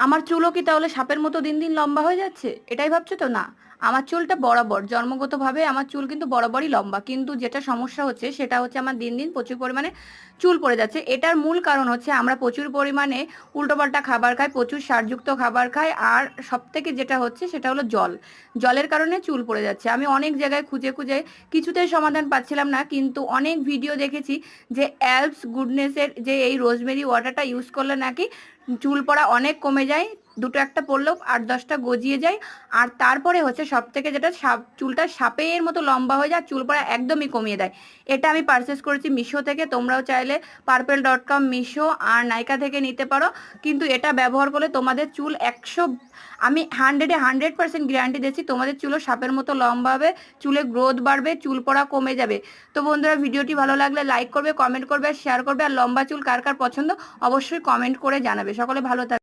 আমার চুলও কি তাহলে সাপের মতো দিন দিন লম্বা হয়ে যাচ্ছে, এটাই ভাবছো তো? না, আমার চুলটা বরাবর, জন্মগতভাবে আমার চুল কিন্তু বরাবরই লম্বা, কিন্তু যেটা সমস্যা হচ্ছে সেটা হচ্ছে আমার দিন দিন প্রচুর পরিমাণে চুল পড়ে যাচ্ছে। এটার মূল কারণ হচ্ছে আমরা প্রচুর পরিমাণে উল্টোপাল্টা খাবার খাই, প্রচুর সারযুক্ত খাবার খাই, আর সব থেকে যেটা হচ্ছে সেটা হলো জলের কারণে চুল পড়ে যাচ্ছে। আমি অনেক জায়গায় খুঁজে খুঁজে কিছুতেই সমাধান পাচ্ছিলাম না, কিন্তু অনেক ভিডিও দেখেছি যে অ্যালপস গুডনেসের যে এই রোজমেরি ওয়াটারটা ইউজ করলে নাকি চুল পড়া অনেক কমে যায়, দুটো একটা পড়লেও 8-10টা গজিয়ে যায়। আর তারপরে হচ্ছে সব থেকে যেটা, চুলটা সাপের মতো লম্বা হয়ে যায়, চুল পড়া একদমই কমিয়ে দেয়। এটা আমি পারচেস করেছি মিশো থেকে, তোমরাও চাইলে পার্পেল.com, মিশো আর নাইকা থেকে নিতে পারো। কিন্তু এটা ব্যবহার করলে তোমাদের চুল 100, আমি 100% গ্যারান্টি দিচ্ছি, তোমাদের চুলও সাপের মতো লম্বা হবে, চুলে গ্রোথ বাড়বে, চুল পড়া কমে যাবে। তো বন্ধুরা, ভিডিওটি ভালো লাগলে লাইক করবে, কমেন্ট করবে, শেয়ার করবে, আর লম্বা চুল কার কার পছন্দ অবশ্যই কমেন্ট করে জানাবে। সকলে ভালো থাকবে।